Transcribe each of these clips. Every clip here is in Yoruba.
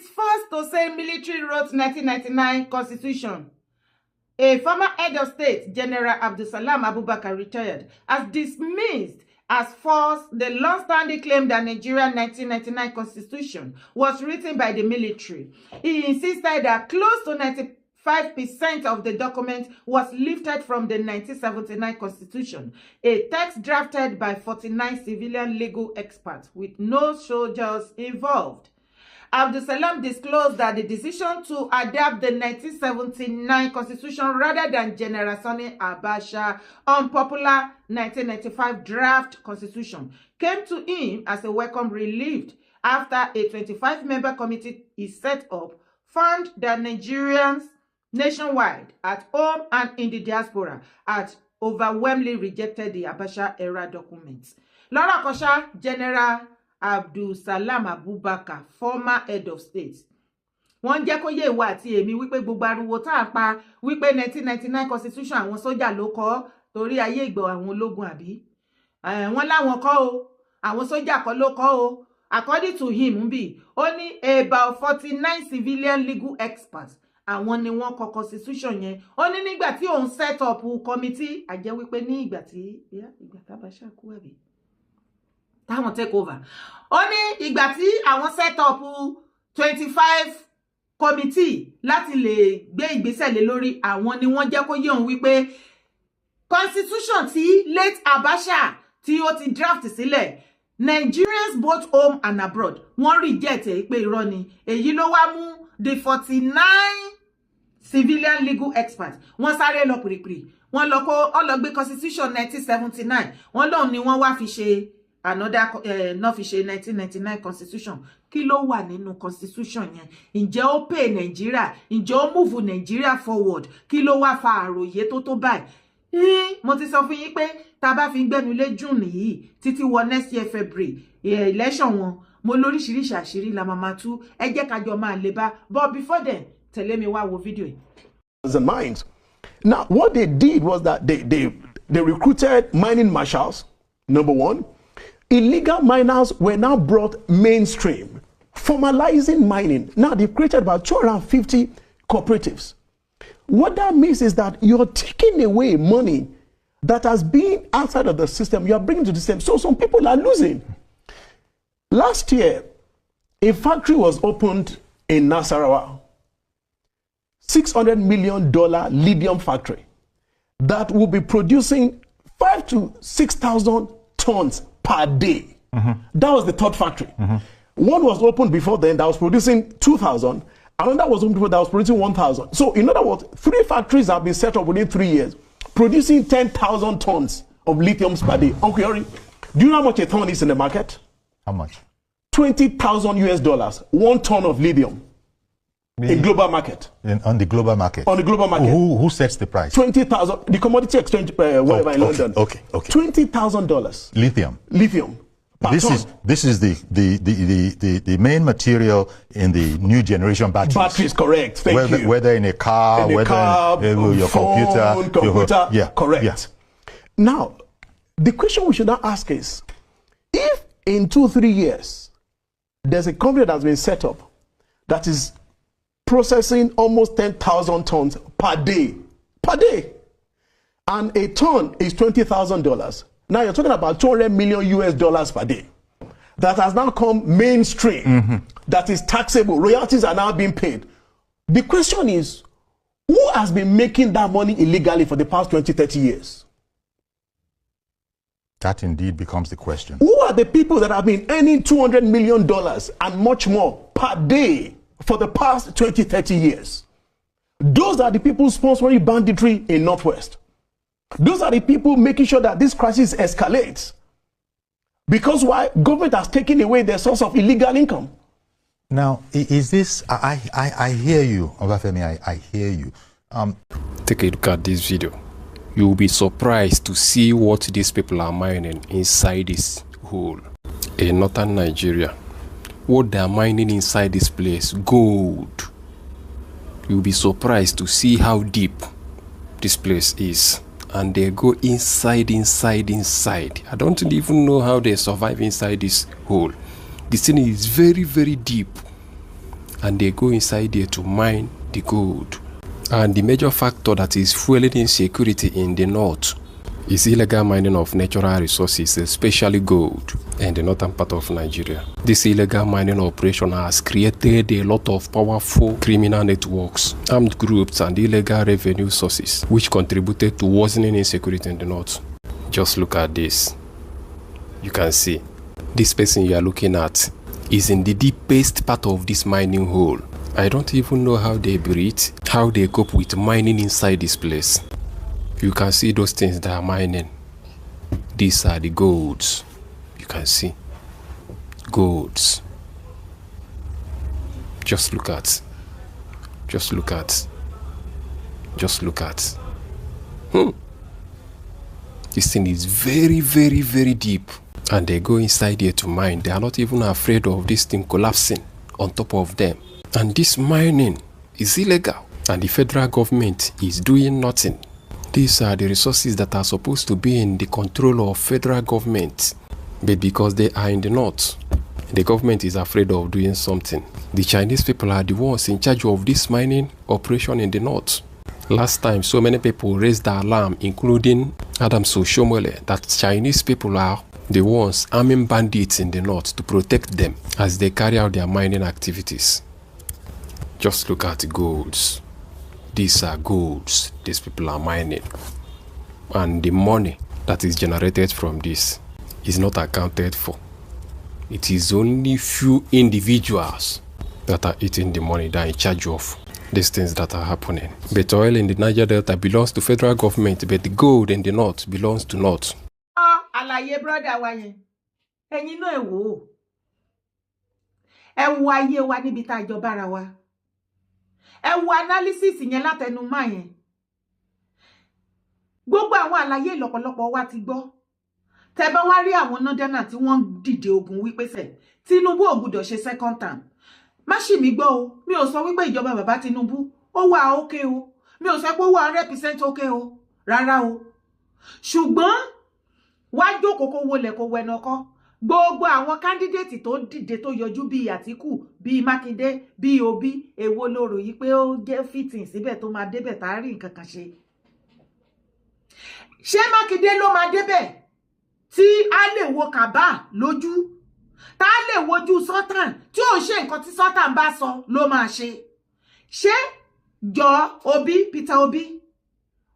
It's first to say military wrote 1999 constitution. A former head of state, General Abdulsalam Abubakar, retired, has dismissed as false the long-standing claim that Nigeria's 1999 constitution was written by the military. He insisted that close to 95% of the document was lifted from the 1979 constitution, a text drafted by 49 civilian legal experts with no soldiers involved. Abdulsalam disclosed that the decision to adapt the 1979 constitution rather than General Sani Abacha's unpopular 1995 draft constitution came to him as a welcome relief after a 25-member committee is set up found that Nigerians nationwide, at home and in the diaspora, had overwhelmingly rejected the Abacha-era documents. Laura Kosha, General Abdulsalam Abubakar, former head of state. Wọ́n jẹ́ kó yé ìwà àti èmi wípé gbogbo ariwo tá a pa wípé 1999 constitution àwọn sójà ló kọ torí ayé ìgbà àwọn ológun àbí. Wọ́n láwọn kọ́ o, àwọn sójà kọ́ ló kọ o. According to him, ó ní about 49 civilian legal experts àwọn ni wọ́n kọ constitution yẹn. Ó ní nígbà tí òun set up committee, àjẹ́ wípé ní ìgbà tí Abacha kú àbí. Táwọn take over. Ó ní ìgbà tí àwọn set up 25 committee láti lè gbé ìgbésẹ̀ lé lórí, àwọn ni wọ́n jẹ́ kó yé òun wípé constitution tí late Abacha tí ó ti draft sílẹ̀, Nigerians both home and abroad wọ́n reject pé irọ́ ni. Èyí ló wá mú the 49 civilian legal experts wọ́n sáré lọ pìrìpìrì. Wọ́n lọ gbé constitution 1979. Wọ́n lóun ni wọ́n wá fi ṣe another not fi ṣe 1999 constitution. Kí ló wà nínú constitution yẹn? Ǹjẹ́ ó pay Nigeria? Ǹjẹ́ ó move Nigeria forward? Kí ló wá fa àròyé tó báyìí? Mo ti sọ fún yín pé tá bá fi gbẹ́nu lé June yìí títí wọ next year February election wọn, mo lóríṣiríṣi àṣírí la máa tú. Ẹ jẹ́ ká jọ máa lè bá. But before then, tẹ̀lé mi wá wo fídíò yìí. And mines. Now, what they did was that they recruited mining marshals, number one. Illegal miners were now brought mainstream, formalizing mining. Now, they've created about 250 cooperatives. What that means is that you're taking away money that has been outside of the system. You are bringing to the system. So some people are losing. Last year, a factory was opened in Nasarawa. $600 million lithium factory that will be producing 5,000 to 6,000 tons per day. That was the third factory. One was opened before then that was producing 2,000. Another was opened before that was producing 1,000. So in other words, 3 factories have been set up within 3 years, producing 10,000 tons of lithium per day. Uncle Yori, do you know how much a ton is in the market? How much? $20,000 US, 1 ton of lithium. In global market. On the global market. On the global market. Who sets the price? 20,000. The commodity exchange, whatever in London. Okay. $20,000. Lithium. This is the main material in the new generation batteries. Batteries, correct. Thank you. Whether in a car, in your phone, computer. Yeah, correct. Yeah. Now, the question we should now ask is, if in 2-3 years there's a company that has been set up that is processing almost 10,000 tons per day, and a ton is $20,000. Now you're talking about $200 million US per day. That has now come mainstream. That is taxable. Royalties are now being paid. The question is, who has been making that money illegally for the past 20-30 years? That indeed becomes the question. Who are the people that have been earning $200 million and much more per day for the past 20-30 years? Those are the people sponsoring banditry in Northwest. Those are the people making sure that this crisis escalates. Because why? Government has taken away their source of illegal income. Now, is this, I hear you, Obafemi, I hear you. Take a look at this video. You will be surprised to see what these people are mining inside this hole in northern Nigeria. What they are mining inside this place, gold. You will be surprised to see how deep this place is. And they go inside. I don't even know how they survive inside this hole. This thing is very, very deep. and they go inside there to mine the gold. And the major factor that is fueling insecurity in the north is illegal mining of natural resources, especially gold, in the northern part of Nigeria. This illegal mining operation has created a lot of powerful criminal networks, armed groups, and illegal revenue sources, which contributed to worsening insecurity in the north. Just look at this. You can see this person you are looking at is in the deepest part of this mining hole. I don't even know how they breathe, how they cope with mining inside this place. You can see those things that are mining. These are the golds. You can see golds. Just look at. Just look at. Just look at. This thing is very, very, very deep. And they go inside here to mine. They are not even afraid of this thing collapsing on top of them. And this mining is illegal. And the federal government is doing nothing. These are the resources that are supposed to be in the control of federal government. But because they are in the north, the government is afraid of doing something. The Chinese people are the ones in charge of this mining operation in the north. Last time, so many people raised the alarm, including Adam Soshomole, that Chinese people are the ones arming bandits in the north to protect them as they carry out their mining activities. Just look at the golds. These are golds these people are mining. And the money that is generated from this is not accounted for. It is only few individuals that are eating the money that are in charge of these things that are happening. But oil in the Niger Delta belongs to federal government, but the gold in the north belongs to north. Àlàyé brother wa yẹn. Ẹ̀yin náà ẹ wò. Ẹ wo ayé wa níbi tá jọ bára wa. Ẹ wo analysis yẹn látẹnu má yẹn. Gbogbo àwọn àlàyé lọ́pọ̀lọpọ̀ wa ti gbọ́. Tẹ́ bá wá rí àwọn nọ́dánà tí wọ́n dìde ogun wípé ṣe Tinubu ò gbọdọ̀ ṣe second term. Má ṣì mí gbọ́ o. Mi ò sọ wípé ìjọba bàbá Tinubu ó wà okay o. Mi ò sọ pé ó wà 100% okay o. Rárá o. Ṣùgbọ́n wá jókòó kó wọlé kó wẹnu ọkọ. Gbogbo àwọn candidate tó dìde tó yọjú bí Àtíkù, bí Mákindé, bí Obi, èwo ló rò yí pé ó jẹ́ fitting síbẹ̀ tó máa débẹ̀ tá rí nǹkan kan ṣe. Ṣé Mákindé ló máa débẹ̀ tí a lè wo Kàbá lójú? Tá lè wojú Sultan tí ó ṣe nǹkan tí Sultan bá sọ ló máa ṣe. Ṣé jọ Obi, Peter Obi,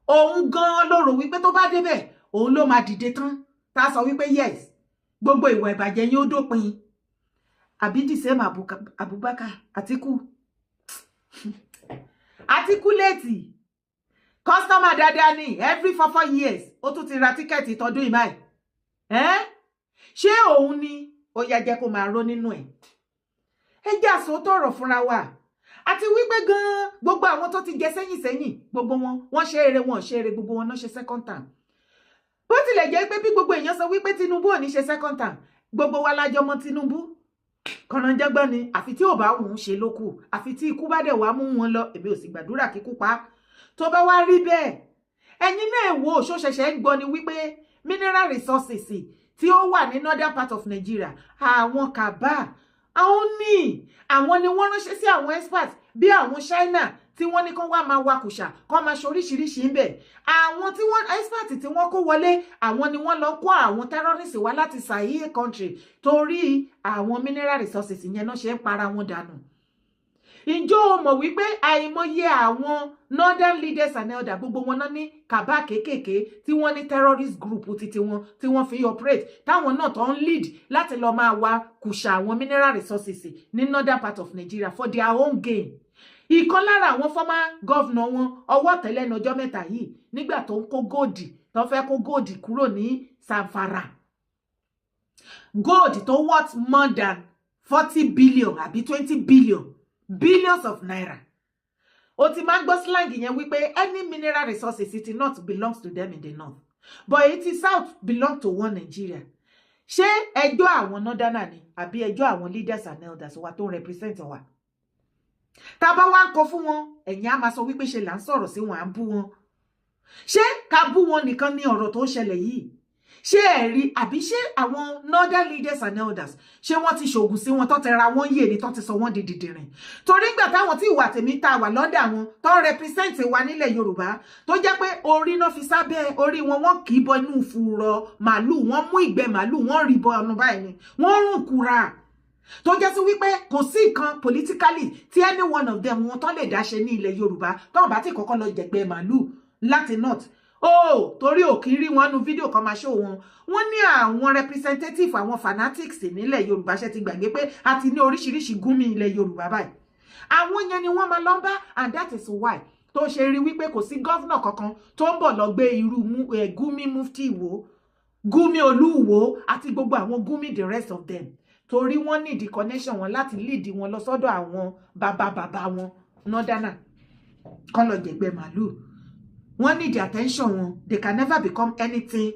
òun gan ló rò wípé tó bá débẹ̀ òun ló máa dìde tán tá sọ wípé yes gbogbo ìwà ìbàjẹ́ yín ó dópin. Àbí the same Abubakar Àtíkù. Àtíkù leti customer dáadáa ni every 4 years ó tún ti ra tíkẹ́ẹ̀tì tọdún ìmáì. Ṣé òun ni ó yá jẹ́ kó máa ró nínú ẹ̀? Ẹ jẹ́ àsòótọ́ ọ̀rọ̀ fúnra wa. Àti wípé gan gbogbo àwọn tó ti jẹ sẹ́yìn gbogbo wọn ṣe eré wọn ṣe eré gbogbo wọn náà ṣe second term. Bó tilẹ̀ jẹ́ pé bí gbogbo èèyàn sọ wípé Tinubu ò ní ṣe second term, gbogbo wa lájọ mọ̀ Tinubu. Kọ̀nàjẹ́gbọ́n ni àfi tí ò bá wùn ṣe lókù, àfi tí ikú bá dẹ̀ wá mú wọn lọ, èmi ò sì gbàdúrà kíkú pa. Tó bá wá rí bẹ́ẹ̀, ẹ̀yin náà wò ṣó ṣẹ̀ṣẹ̀ ń gbọ́ ni wípé mineral resources tí ó wà ní northern part of Nigeria, àwọn Kàbá, àwọn ni wọ́n ránṣẹ́ sí àwọn experts bí àwọn China tí wọ́n ní kán wá máa wakùsà kán máa ṣoríṣiríṣi ń bẹ̀. Àwọn tí wọ́n expert tí wọ́n kó wọlé, àwọn ni wọ́n lọ kó àwọn terrorists wá láti Sahel country torí àwọn mineral resources yẹn náà ṣe ń para wọn dànù. Ǹjọ́ o mọ̀ wípé àìmọye àwọn northern leaders and elders gbogbo wọn náà ní Kàbá kéékèèké tí wọ́n ní terrorist group títí wọn tí wọ́n fi operate táwọn náà tó ń lead láti lọ máa wá kùsà àwọn mineral resources ní northern part of Nigeria for their own gain. Ìkan lára àwọn former governor wọn ọwọ́ tẹ́lẹ̀ ní ọjọ́ mẹ́ta yìí nígbà tó ń kó góòdì tó fẹ́ kó góòdì kúrò ní Zamfara. Gold tó worth more than 40 billion àbí 20 billions of naira. O ti máa gbọ́ slang yẹn wípé any mineral resources it not belongs to them in the north, but it is south belong to one Nigeria. Ṣé ẹjọ́ àwọn northern ni àbí ẹjọ́ àwọn leaders and elders wa tó represent wa? Tá bá wá ń kọ fún wọn, ẹ̀yin á máa sọ wípé ṣe là ń sọ̀rọ̀ sí wọn à ń bú wọn. Ṣé ká bú wọn nìkan ní ọ̀rọ̀ tó ń ṣẹlẹ̀ yìí? ṣé ẹ rí àbí ṣé àwọn northern leaders and elders ṣé wọ́n ti ṣògùn sí wọn tó ti ra wọ́n yé ni tó ti sọ wọ́n di dìdìrìn torí ìgbà táwọn tí ìwà tèmi ta wà lọ́dọ̀ àwọn tó represent wa nílẹ̀ Yorùbá tó jẹ́ pé orí náà fi sábẹ́ orí wọn wọ́n kì í bọ inú fùrọ̀ màálù wọ́n mú ìgbẹ́ màálù wọ́n rí bọ ọ̀nà báyìí ni wọ́n rùn kúra tó jẹ́ sí wípé kò sí nǹkan politically tí any one of them wọn tó lè dá ṣe ní ilẹ̀ Yorùbá tó bá ti kọ́kọ́ lọ jẹ̀gbẹ́ màálù láti north torí òkì rí wọn nu fídíò kan máa ṣó wọn ní àwọn representative àwọn fanatics nílẹ̀ Yorùbá ṣe ti gbàgbé pé a ti ní oríṣiríṣi gúnmi ilẹ̀ Yorùbá báyìí àwọn yẹn ni wọ́n máa lọ bá and that is why tó ṣe rí wípé kò sí gọ́vnà kankan tó ń bọ̀ lọ gbé irú Gumi Mufti Ìwó Gumi Olúwo àti gbogbo àwọn Gumi the rest of them torí wọ́n need the connection wọn láti lead wọn lọ sọ́dọ̀ àwọn bàbá wọn nọ́dánà kọ́ lọ jẹ̀gbẹ́ màálù. One need the attention one. They can never become anything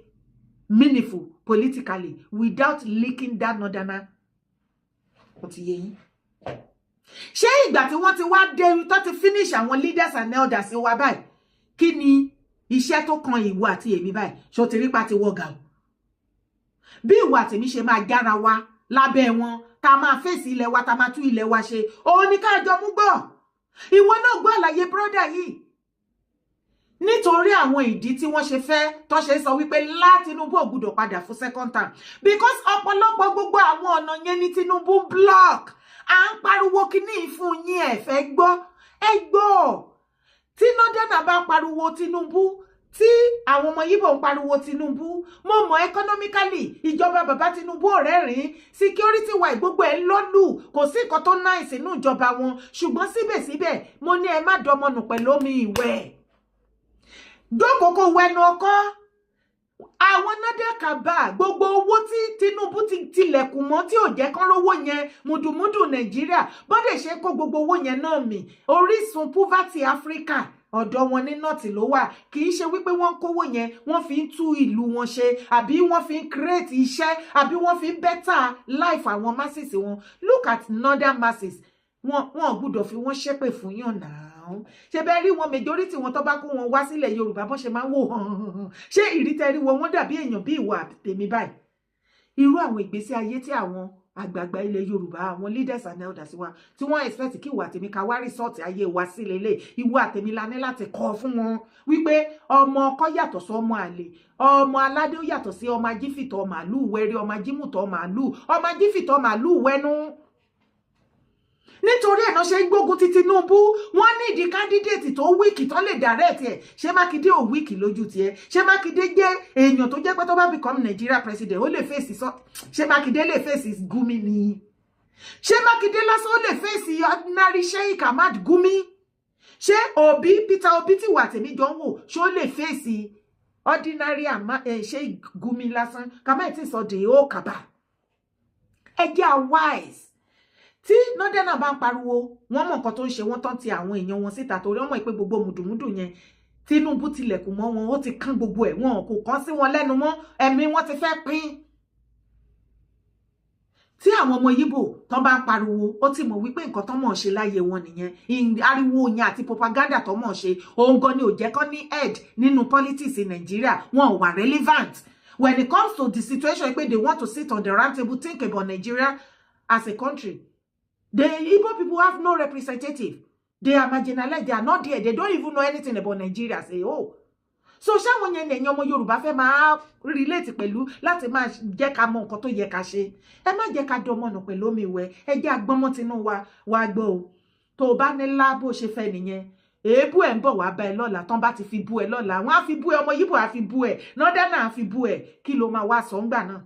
meaningful politically without leaking that northerner. What you ṣé ìgbà tí wọ́n ti wá dé tó ti finish àwọn leaders and elders wa báyìí kí ni iṣẹ́ tó kan ìwọ àti èmi báyìí ṣó ti rí pa ti wọ́gà o bí ìwọ àti èmi ṣe máa jára wa lábẹ́ wọn tá máa fèsì ilẹ̀ wa tá máa tú ilẹ̀ wa ṣe òun ni ká jọ mú gbọ́ ìwọ náà gbọ́ àlàyé brother yìí nítorí àwọn ìdí tí wọ́n ṣe fẹ́ tó ṣe sọ wípé Tinubu ò gbọ́dọ̀ padà fún second term because ọ̀pọ̀lọpọ̀ gbogbo àwọn ọ̀nà yẹn ní Tinubu block à ń pariwo kíní fún yín ẹ fẹ́ gbọ́ ẹ gbọ́ tí northern bá pariwo Tinubu tí àwọn ọmọ Yíbò ń pariwo Tinubu mo mọ̀ economically ìjọba bàbá Tinubu ọ̀rẹ́rìn security wise gbogbo ẹ̀ lọ́lù kò sí nǹkan tó nice inú ìjọba wọn ṣùgbọ́n síbẹ̀síbẹ̀ mo ní ẹ má dọmọnù pẹ̀lú omi ìwẹ̀ dókòkò wẹnu ọkọ àwọn nádàkàbà gbogbo owó tí Tinubu ti tilẹ̀kùn mọ́ tí ò jẹ́ kán rówó yẹn mùdùmùdù Nàìjíríà bọ́dẹ̀ ṣe kó gbogbo owó yẹn náà mì orísun poverty Africa ọ̀dọ̀ wọn ní nọ́ọ̀tì ló wà kì í ṣe wípé wọ́n ń kówó yẹn wọ́n fi ń tú ìlú wọn ṣe àbí wọ́n fi ń create iṣẹ́ àbí wọ́n fi ń better life àwọn masses wọn look at northern masses wọn gbọ́dọ̀ fi wọ́n ṣépè fún yàn náà ṣe bẹ́ẹ̀ rí wọn majority wọn tó bá kó wọn wá sílẹ̀ Yorùbá bọ́n ṣe máa ń wò hàn ṣé ìrítẹ́rí wọn dàbí èèyàn bí ìwà tèmi báyìí irú àwọn ìgbésí ayé tí àwọn àgbààgbà ilẹ̀ Yorùbá àwọn leaders and elders wa tí wọ́n expect kí ìwà tèmi ká wá resort ayé wa sí lélẹ̀ ìwà tèmi la ní láti kọ́ fún wọn wípé ọmọ ọkọ yàtọ̀ sí ọmọ àlè ọmọ aládé ó yàtọ̀ sí ọmọ ajífìtọ̀ màálù wẹ́rẹ́ ọmọ ajímùtọ̀ màálù ọmọ ajífìtọ̀ màálù wẹ́nu nítorí ẹ̀nà ṣe ń gbógun ti Tinubu wọ́n ní ìdí candidate tó wíìkì tó lè direct ẹ̀ ṣé Mákindé ò wíìkì lójú tiẹ̀ ṣé Mákindé jẹ́ èèyàn tó jẹ́ pé tó bá become Nigeria president ó lè fèsì ṣé Mákindé lè fèsì Gumi ni ṣé Mákindé lásán ó lè fèsì ordinary Sheikh Ahmad Gumi ṣé Peter Obi tí wà tèmi jọ ń wò ṣó lè fèsì ordinary Sheikh Gumi lásán kàmá ẹ̀ tí sọ de ó kàbà ẹ jẹ́ wise tí northern bá ń pariwo wọ́n mọ̀ nǹkan tó ń ṣe wọ́n tán ti àwọn èèyàn wọn síta torí wọ́n mọ̀ pé gbogbo mùdùmùdù yẹn Tinubu tilẹ̀kùn mọ́ wọn ó ti kán gbogbo ẹ̀ wọn kò kàn sí wọn lẹ́nu mọ́ ẹ̀mí wọn ti fẹ́ pín tí àwọn ọmọ Yíbò tán bá ń pariwo ó ti mọ̀ wípé nǹkan tán mọ̀ ṣe láyé wọn nìyẹn ariwo yẹn àti propaganda tán mọ̀ ṣe òun gan ni ò jẹ́ kán ní head nínú politics in Nigeria wọn ò wà relevant when it comes to the situation pé they want to sit on the round table think about Nigeria as a country. The Igbo people have no representative. They are marginalized. They are not there. They don't even know anything about Nigeria. Say, oh. So, ṣáwọn yẹn ẹ̀yin ọmọ Yorùbá fẹ́ máa relate pẹ̀lú láti máa jẹ́ ká mọ nǹkan tó yẹ ká ṣe. Ẹ má jẹ́ ká dọmọnà pẹ̀lú omi ìwẹ̀. Ẹ jẹ́ agbọ́nmọ́ tinú wa gbọ́ o. Tó bá ní lá bó ṣe fẹ́ nìyẹn. Èébú ẹ̀ ń bọ̀ wá bá ẹ lọ́la. Tán bá ti fi bú ẹ lọ́la. Wọ́n á fi bú ẹ ọmọ Yíbò á fi bú ẹ. Northern á fi bú ẹ. Kí ló máa wá sọ ńgbà náà?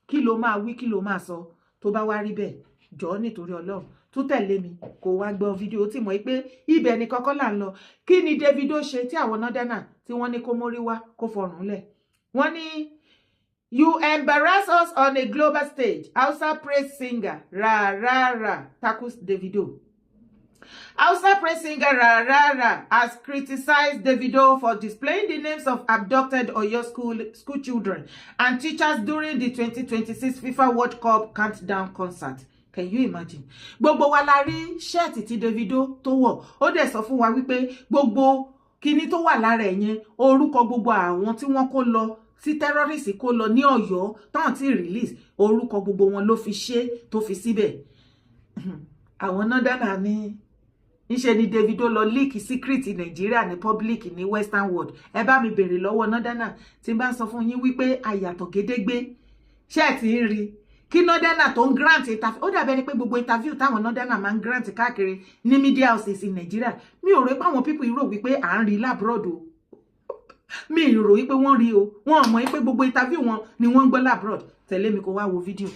Kí ló máa wí? Kí ló máa sọ? Tó bá wá rí bẹ́ẹ̀. Jọ̀ọ́ nítorí Ọlọ́run tó tẹ̀lé mi kó wá gbọ́ fídíò tí mọ̀ pé ibẹ̀ ni kọ́kọ́ là ń lọ kí ni Davido ṣe tí àwọn nọ́dánà tí wọ́n ní kó mórí wá kó fọrùn lẹ̀ wọ́n ní you embarrass us on a global stage Hausa praise singer ra tackles Davido. Hausa praise singer ra has criticized Davido for displaying the names of abducted Oyo school children and teachers during the 2026 FIFA World Cup countdown concert. Can you imagine? Gbogbo wa la rí shirt tí Davido tó wọ̀. Ó dẹ̀ sọ fún wa wípé gbogbo kíní tó wà lára ẹ̀ yẹn orúkọ gbogbo àwọn tí wọ́n kó lọ sí terrorist kó lọ ní Ọ̀yọ́ tán ti release orúkọ gbogbo wọn ló fi ṣe tó fi síbẹ̀. Àwọn Northerners ní níṣe ni Davido lọ leak secret Nigeria ní public ní Western world. Ẹ bá mi béèrè lọ́wọ́ Northerners tí n bá sọ fún yín wípé àyàtọ̀ gédégbé ṣé ti ń rí kí Northerners tó ń grant interview ó dàbí ẹni pé gbogbo interview táwọn Northerners máa ń grant káàkiri ní media houses in Nigeria mi ò rò pé àwọn people rò wípé à ń rí labroad o mi ò rò wípé wọ́n rí o wọ́n mọ̀ wípé gbogbo interview wọn ni wọ́n ń gbọ́ labroad. Tẹ̀lé mi kó wá wo fídíò.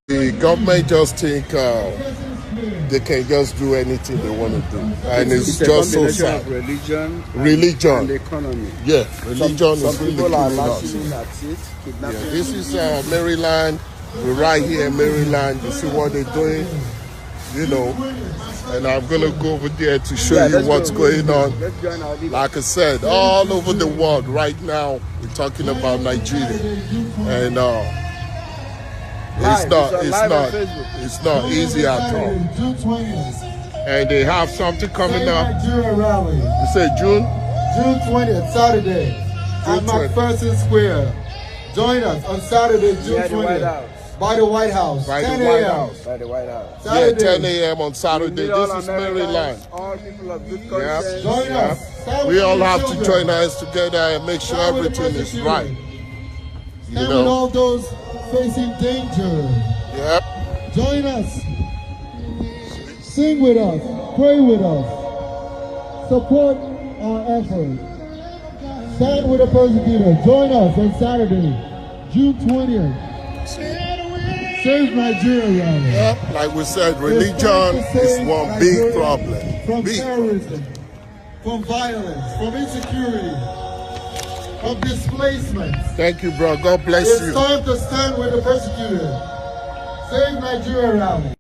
The government just think they can just do anything they want to do, and it's just so sad. Religion and the economy. Yeah, religion is really killing us. Yeah, this is Maryland. We're right here in Maryland. You see what they're doing, you know. And I'm gonna go over there to show you what's going on. Like I said, all over the world right now, we're talking about Nigeria, and it's not easy at all. And they have something coming up. You say June 20th, Saturday, at McPherson Square. Join us on Saturday, June 20th. By the White House. By the White House. By the White House. Yeah, 10 a.m. on Saturday. This is Maryland. All people of good conscience. Join us. We all have to join hands together and make sure everything is right. You and know? with all those facing danger. Yep. Join us. Sing with us. Pray with us. Support our effort. Stand with the persecutor. Join us on Saturday, June 20th. Save Nigeria, rally. Yep. Like we said, religion is one big problem. From big. terrorism, from violence, from insecurity, from displacement. Thank you, bro. God bless you. It's time to stand with the persecutor. Save Nigeria, rally.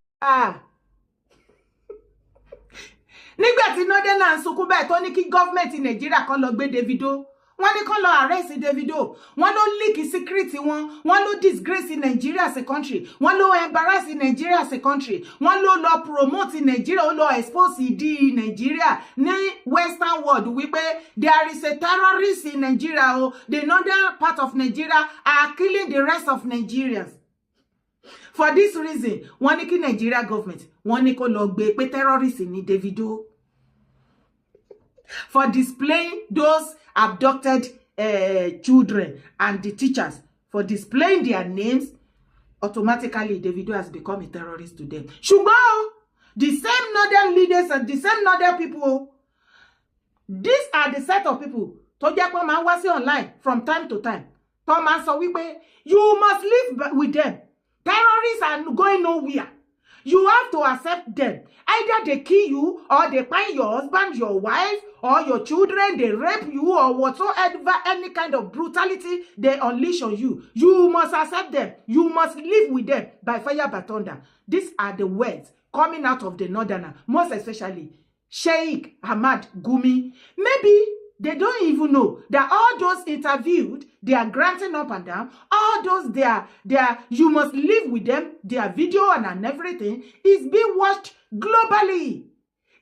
Nígbà tí Northerners sunkún bẹ́ẹ̀ tó ní kí gọ́ọ̀mẹ̀ntì Nàìjíríà kan lọ gbé Davido wọ́n ní kán lọ arrest Davido wọ́n ló leak secret wọ́n ló disgrace Nigeria as a country wọ́n ló embarrass Nigeria as a country wọ́n ló lọ promote Nigeria ó lọ expose ìdí Nigeria ní Western world wípé there is a terrorist in Nigeria o the northern part of Nigeria are killing the rest of Nigerians. For this reason, wọ́n ní kí Nigeria government, wọ́n ní kó lọ gbé pé terrorist ní Davido. For displaying those abducted children and the teachers, for displaying their names, automatically Davido has become a terrorist to them. Ṣùgbọ́n the same northern leaders and the same northern people, these are the set of people tó jẹ́ pé máa ń wá sí online from time to time. Tó máa ń sọ wípé you must live with them. Terrorists are going nowhere. You have to accept them. Either they kill you, or they find your husband, your wife, or your children, they rape you, or whatsoever, any kind of brutality they unleash on you. You must accept them. You must live with them by fire, by thunder. These are the words coming out of the Northerner, most especially Sheikh Ahmad Gumi. Maybe they don't even know that all those interviewed, they are granting up and down. All those they are, you must live with them. Their video and everything is being watched globally.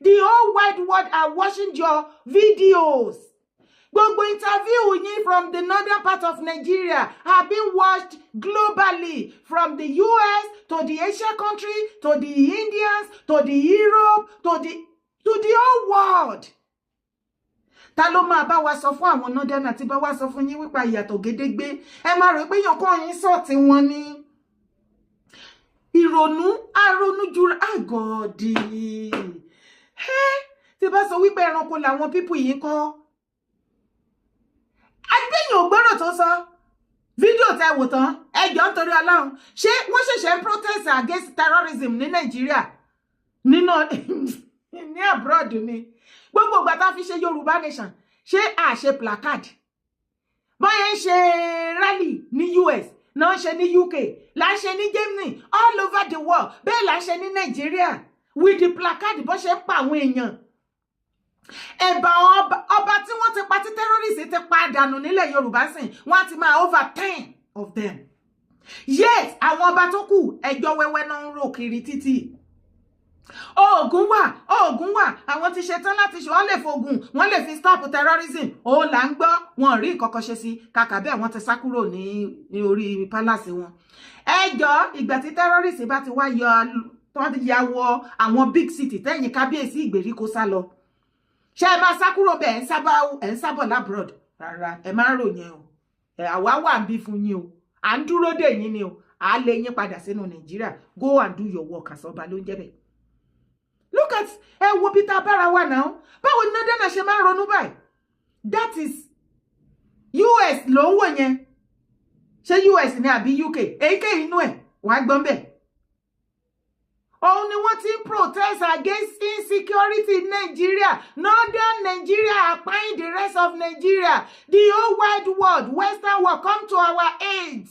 The whole wide world are watching your videos. Gbogbo interview yín from the northern part of Nigeria have been watched globally, from the US to the Asian country to the Indians to the Europe to the whole world. Ta ló máa bá wa sọ fún àwọn Northerners tí bá wa sọ fún yín wípé ìyàtọ̀ gédégbé ẹ máa rò pé yànkàn yín sọ tí wọ́n ní ìrònú àrònú jura àgọ́dì tí bá sọ wípé ẹranko làwọn pípù yìí kọ́ agbẹ́yìn ògbọ́rọ̀ tó sọ fídíò tẹ wò tán ẹjọ́ nítorí Ọlọ́run ṣé wọ́n ṣẹ̀ṣẹ̀ ń protest against terrorism ní Nàìjíríà ní abroad ni gbogbo ìgbà tá fi ṣe Yorùbá nation ṣé a ṣe placard bóyá ń ṣe rally ní US náà ṣe ní UK là ń ṣe ní Germany all over the world bẹ́ẹ̀ là ń ṣe ní Nigeria with the placard bó ṣe ń pa àwọn èèyàn ẹ̀bà ọba tí wọ́n ti pa tí terrorist ti pa dànù nílẹ̀ Yorùbá sìn wọ́n ti máa over 10 of them. Yes, àwọn ọba tó kù ẹjọ́ wẹ́wẹ́ náà ń rò kiri títì oògùn wà àwọn tí ṣetán láti ṣe wọ́n lè fogun wọ́n lè fi stop terrorism ó là ń gbọ́ wọn rí ìkọ̀kọ̀ ṣe sí kàkà bẹ́ẹ̀ wọ́n ti sá kúrò ní orí palace wọn. ẹjọ́ ìgbà tí terrorist bá ti wá yọ wọ́n ti ya wọ àwọn big city tẹ́yìn kábíyèsí ìgbèríko sá lọ ṣé ẹ máa sá kúrò bẹ́ẹ̀ ẹ̀ ń sábọ̀ labroad rárá ẹ máa ń ròyìn o àwa wà ń bí fún yín o à ń dúró dè yín ni o à á lé yín padà sínú Nàìjíríà go and do your work àsọba ló ń jẹ́ bẹ́ẹ̀. Look at ẹ wo bí tá bára wà náà báwo ni Nádánà ṣe máa ń ronú báyìí that is US ló ń wò yẹn ṣé US ni àbí UK èyíkéyìí inú ẹ̀ wàá gbọ́n bẹ́ẹ̀. òun ni wọ́n ti ń protest against insecurity in Nigeria. Northern Nigeria applying the rest of Nigeria. The whole wide world, Western world, come to our aid.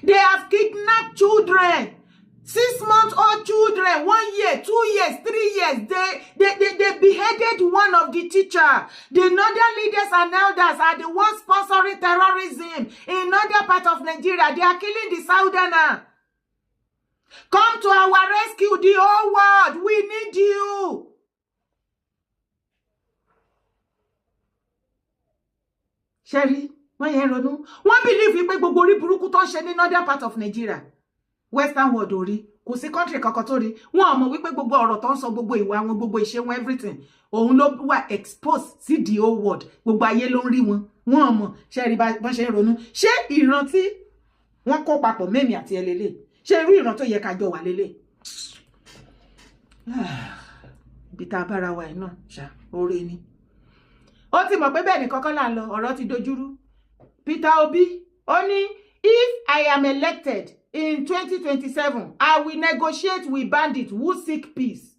They have kidnapped children. 6-month-old children, 1 year, 2 years, 3 years. They beheaded one of the teacher. The northern leaders and elders are the ones sponsoring terrorism in other parts of Nigeria. They are killing the Southerner. Come to our rescue, the whole world. We need you. Sherry, wọ́n yẹn ronú. Wọ́n believe wípé gbogbo orí burúkú tó ń ṣe ní northern part of Nigeria. Western world orí. Kò sí country kankan tó rí. Wọ́n mọ̀ wípé gbogbo ọ̀rọ̀ tó ń sọ, gbogbo ìwà wọn, gbogbo ìṣe wọn, everything. Òun ló wà exposed sí the whole world. Gbogbo ayé ló ń rí wọn. Wọ́n mọ̀ Sherry bọ́n ṣe ń ronú. Ṣé ìrántí wọ́n kó papọ̀ mẹ́mí àti ẹlẹ́lẹ́? Ṣé irú ìran tó yẹ ká jọ wà lélẹ̀? Bí tá bára wa iná ṣá oore ni. Ó ti mọ̀ pé bẹ́ẹ̀ ni kọ́kọ́ là ń lọ ọ̀rọ̀ ti dojúrú. Peter Obi ó ní if I am elected in 2027 I will negotiate with bandits who seek peace.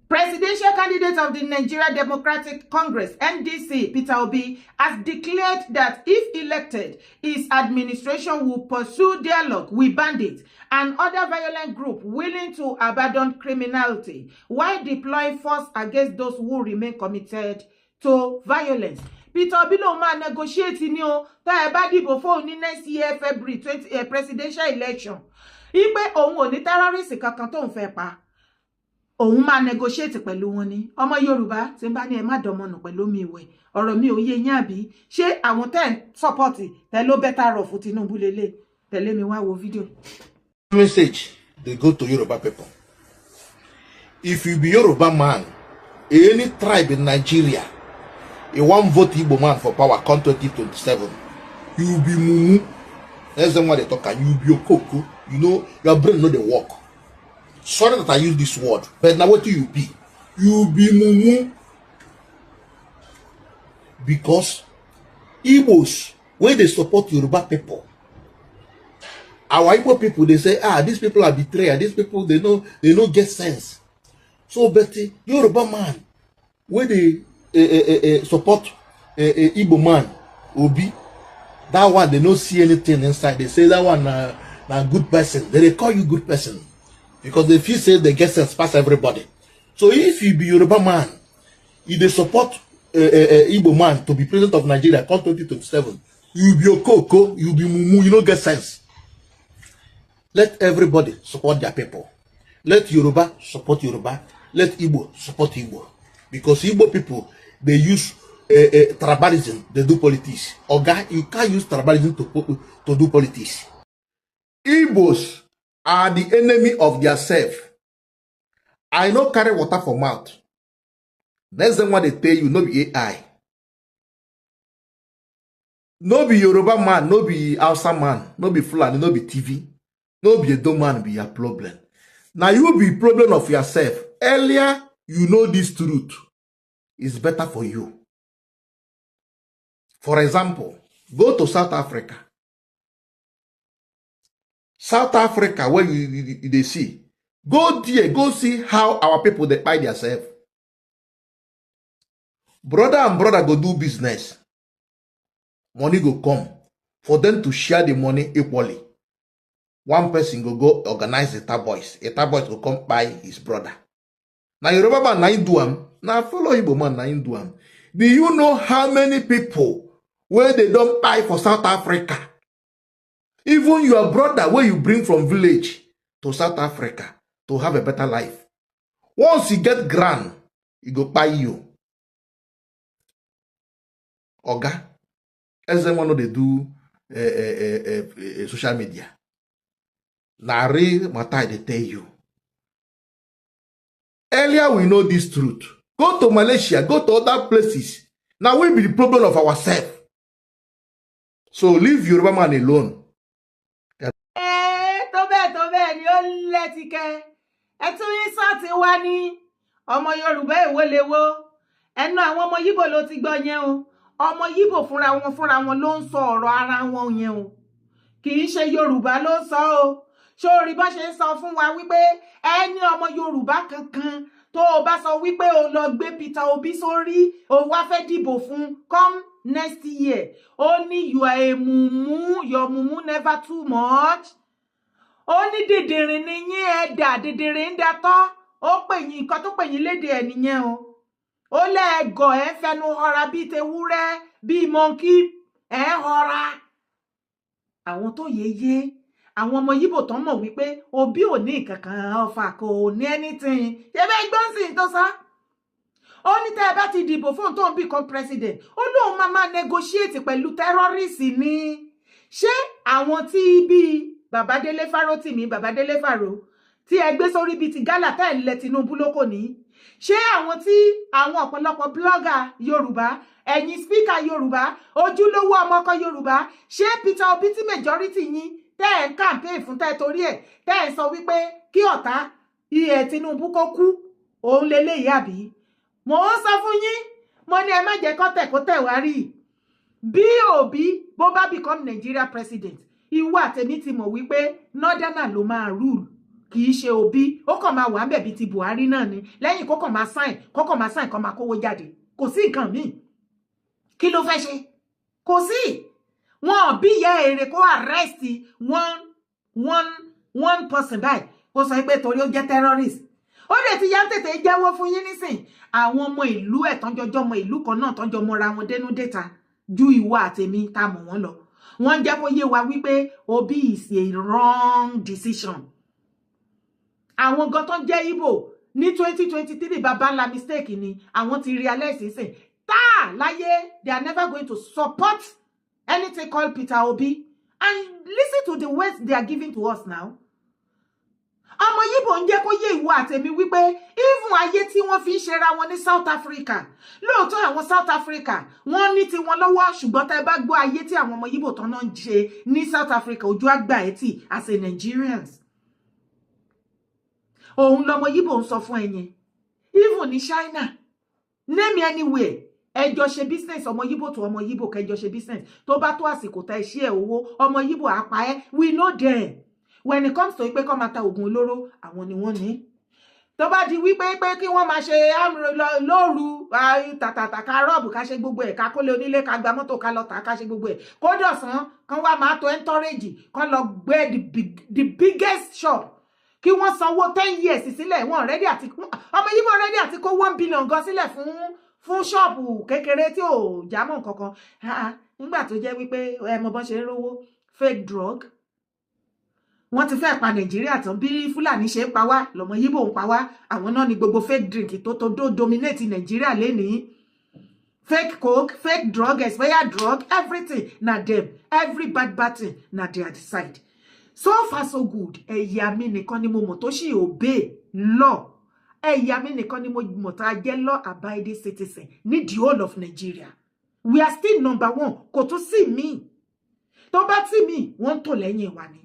Presidential candidate of the Nigeria Democratic Congress, NDC, Peter Obi, has declared that if elected, his administration will pursue dialogue with bandits and other violent groups willing to abandon criminality while deploying force against those who remain committed to violence. Peter Obi ló máa negotiate ní o tá ẹ bá dìbò fóun ní next year February 20 presidential election. Ipe òun ò ní terrorist kankan tó ń fẹ́ pa. Òun máa negotiate pẹ̀lú wọn ni. Ọmọ Yorùbá tí ń bá ní ẹ má dọmọnù pẹ̀lú mi ìwẹ̀. Ọ̀rọ̀ mi ò yé yín àbí. Ṣé àwọn tẹ́ support tẹ́ ló better off fún Tinubu lélẹ̀? Tẹ̀lé mi wá wo fídíò. Message they go to Yoruba people. If you be Yoruba man, any tribe in Nigeria, you want vote Igbo man for power come 2027, you be mumu. That's the one they talk, and you be okoko. You know your brain know the work. Sorry that I use this word, but now what do you be? You be mumu. Because Igbos, when they support Yoruba people, our Igbo people, they say, these people are betrayers. These people, they know get sense. So, but Yoruba man, when they support Igbo man, Obi, that one, they don't see anything inside. They say that one a good person. They call you good person. Because they feel say they get sense past everybody. So if you be Yoruba man, if they support Igbo man to be president of Nigeria, come 2027, you be Okoko, you be Mumu, you don't get sense. Let everybody support their people. Let Yoruba support Yoruba. Let Igbo support Igbo. Because Igbo people, they use tribalism, they do politics. Oga, you can't use tribalism to do politics. Igbos are the enemy of their self. I no carry water for mouth. That's the one they tell you, no be AI. No be Yoruba man, no be Hausa man, no be Fulani, no be TV. No be a dumb man be your problem. Now you be problem of yourself. Earlier, you know this truth. It's better for you. For example, go to South Africa. South Africa, where they see. Go there, go see how our people they buy themselves. Brother and brother go do business. Money go come. For them to share the money equally. One person go organize the boys. The boys go come buy his brother. Now you remember na do am. Now follow Igbo man na do am. Do you know how many people where they don't buy for South Africa? Even your brother where you bring from village, to South Africa to have a better life. Once you get grand, you go buy you. Oga, as I want to do social media. Nari Matai, they tell you. Earlier we know this truth. Go to Malaysia, go to other places. Now we be the problem of ourselves. So leave Yoruba man alone. Tobe ni o letike. Etun yin so ti wa ni ọmọ Yorùbá èwo lewo. Ẹnu àwọn ọmọ Yíbò ló ti gbọ́ yẹn o. Ọmọ Yíbò fúnra wọn ló ń sọ ọ̀rọ̀ ara wọn yẹn o. Kì í ṣe Yorùbá ló sọ o. Sórí bó ṣe ń sọ fún wa wípé ẹni ọmọ Yorùbá kankan tó o bá sọ wípé o lọ gbé Peter Obi sórí o wá fẹ́ dìbò fún come next year. Ó ní you are a mumu, your mumu never too much. Ó ní dìdìrín ni yín ẹ̀dà dìdìrín ń datọ́. Ó pè yín nǹkan tó pè yín lédè ẹ̀ nìyẹn o. Ó lẹ́ẹ̀gọ̀ ẹ̀ fẹnu họra bíi tewúrẹ́ bíi monkey ẹ̀ họra. Àwọn tó yeye àwọn ọmọ Yíbò tán mọ̀ wípé Obi ò ní kankan ọfà kò ní anything. Ṣebí gbọ́nsìn tó sá. Ó ní tẹ́ ẹ bá ti dìbò fún tó ń become president. Ó lóun máa negotiate pẹ̀lú terrorist ni. Ṣé àwọn tí bí Babadele Farotimi, Babadele Faro tí ẹ gbé sórí bíi ti gálà tá ilẹ̀ Tinubu lóko ní? Ṣé àwọn tí àwọn ọ̀pọ̀lọpọ̀ blogger Yorùbá, ẹ̀yin speaker Yorùbá, ojúlówó ọmọkọ Yorùbá, ṣé Peter Obi tí majority yín tẹ́ ẹ̀ campaign fún tẹ́ torí ẹ̀ tẹ́ ẹ̀ sọ wípé kí ọ̀tá iye Tinubu kó kú òun leléyìí àbí? Mo ń sọ fún yín, mo ní ẹ má jẹ́ kó tẹ̀ wá rí. Bí Obi bó bá become Nigeria president, ìwọ àtèmi ti mọ̀ wípé northerner ló máa rule. Kì í ṣe Obi, ó kàn máa wà ńbẹ̀ bí ti Buhari náà ni. Lẹ́yìn kó kàn máa sign, kó máa kówó jáde. Kò sí nǹkan míì. Kí ló fẹ́ ṣe? Kò sí. Wọ́n bí ìyá èrè kó arrest one person báyìí. Ó sọ pé torí ó jẹ́ terrorist. Ó lè ti yá tètè jẹ́wọ́ fún yín nísìn. Àwọn ọmọ ìlú ẹ̀ tọ́jọ́jọ́ ọmọ ìlú kan náà tọ́jọ́ mọ́ra wọn dénú déta ju ìwọ àtèmi tá mọ̀ wọ́n lọ. Wọ́n jẹ́ kó yé wa wípé Obi is a wrong decision. Àwọn gan tó jẹ́ Igbo ní 2023 baba ńlá mistake ni àwọn ti realize ìsìn. Láyé they are never going to support anything called Peter Obi. And listen to the words they are giving to us now. Ọmọ Yíbò ń jẹ́ kó yé ìwọ àtèmi wípé even ayé tí wọ́n fi ń ṣera wọn ní South Africa. Lóòótọ́ àwọn South Africa wọ́n ní tiwọn lọ́wọ́ ṣùgbọ́n tá bá gbọ́ ayé tí àwọn ọmọ Yíbò tán náà ń ṣe ní South Africa ojú àgbà ẹtì as a Nigerians. Òun lọmọ Yíbò ń sọ fún ẹ̀yin. Even ní China, name anywhere. Ẹjọ́ ṣe business ọmọ Yíbò tó ọmọ Yíbò kẹjọ ṣe business. Tó bá tó àsìkò tá iṣẹ́ owó ọmọ Yíbò àpá ẹ. We know them. When it comes to pé kó máa ta oògùn olóró, àwọn ni wọ́n ní. Tó bá di wípé kí wọ́n máa ṣe lóru tàtàtà ká rọ́ọ̀bù ká ṣe gbogbo ẹ̀ ká kólé onílé ká gba mọ́tò ká lọ tà ká ṣe gbogbo ẹ̀. Kó dọ̀sán kán wá máa to entourage kán lọ gbé the biggest shop. Kí wọ́n sanwó 10 years sílẹ̀ wọ́n ready àti ọmọ Yíbò ready àti kó 1 billion gan sílẹ̀ fún ṣọ́ọ̀bù kékeré tí ò jámọ́ nǹkankan. Nígbà tó jẹ́ wípé ẹ mọ bọ́n ṣe ń rówó fake drug. Wọ́n ti fẹ́ pa Nàìjíríà tán bí Fúlàní ṣe ń pa wá lọ́mọ Yíbò ń pa wá. Àwọn náà ni gbogbo fake drink tó dominate Nàìjíríà lénìí. Fake coke, fake drug, expired drug, everything na them. Every bad thing na their side. So far so good. Ẹ̀yà mi nìkan ni mo mọ̀ tó ṣì obey law. Ẹ̀yà mi nìkan ni mo mọ̀ tá jẹ́ law abiding citizen ní the whole of Nigeria. We are still number 1. Kò tún sí mi. Tó bá tí mi, wọ́n tó lẹ́yìn wa ni.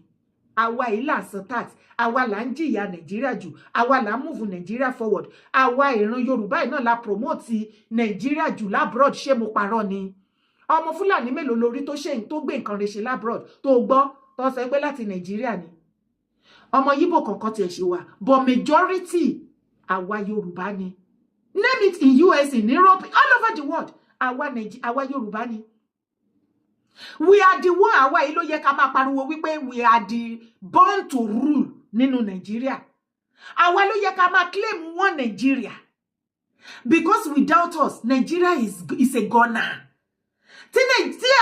Àwa yìí là ń san tax. Àwa là ń jìyà Nàìjíríà jù. Àwa là ń move Nigeria forward. Àwa ìran Yorùbá yìí náà la promote Nigeria jù labroad. Ṣé mo parọ́ ni? Ọmọ Fúlàní mélòó lórí tó gbé nǹkan rẹ̀ ṣe labroad tó gbọ́ tó sọ pé láti Nàìjíríà ni. Ọmọ Yíbò kankan tiẹ̀ ṣe wà, but majority àwa Yorùbá ni. Name it in US, in Europe, all over the world. Àwa Yorùbá ni. We are the one àwa yìí ló yẹ ká máa pariwo wípé we are the born to rule nínú Nigeria. Àwa ló yẹ ká máa claim one Nigeria. Because without us, Nigeria is a goner. Tí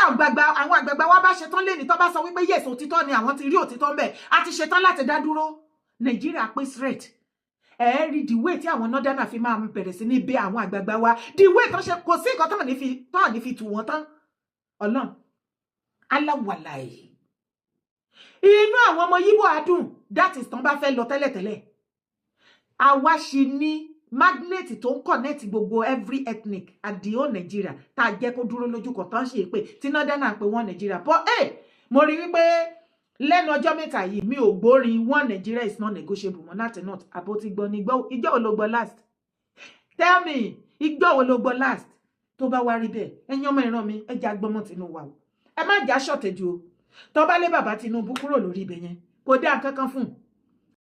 àwọn àgbàgbà wa bá ṣetán lẹ́ni tó bá sọ wípé yes òtítọ́ ni àwọn ti rí òtítọ́ ńbẹ̀ àti ṣetán láti dá dúró. Nàìjíríà pé straight ẹ rí the way tí àwọn northern fi máa bẹ̀rẹ̀ sí ní bẹ̀ àwọn àgbààgbà wa the way tó ṣe kò sí nǹkan tó ní fi tù wọ́n tán Ọlọ́run aláwàláì inú àwọn ọmọ Yíbò adùn that is tán bá fẹ́ lọ tẹ́lẹ̀tẹ́lẹ̀ àwa ṣì ní magnet tó ń connect gbogbo every ethnic at the whole Nigeria tá jẹ́ kó dúró lójú kan tán ṣe pé tí northern pé wọ́n Nigeria but mo rí wípé lẹ́nu ọjọ́ mẹ́ta yìí mi ò gbórin one Nigeria is not negotiable mọ́ láti not àbó ti gbọ́ ní ìjọ́ wo ló gbọ́ last tell me ìjọ́ wo ló gbọ́ last tó bá wá rí bẹ́ẹ̀ ẹ̀yin ọmọ ìran mi ẹ já gbọ́mọ Tinubu wa ẹ má já ṣọ̀tẹ̀jú o tó bá lé bàbá Tinubu kúrò lórí ibẹ̀ yẹn kò dá nǹkan kan fún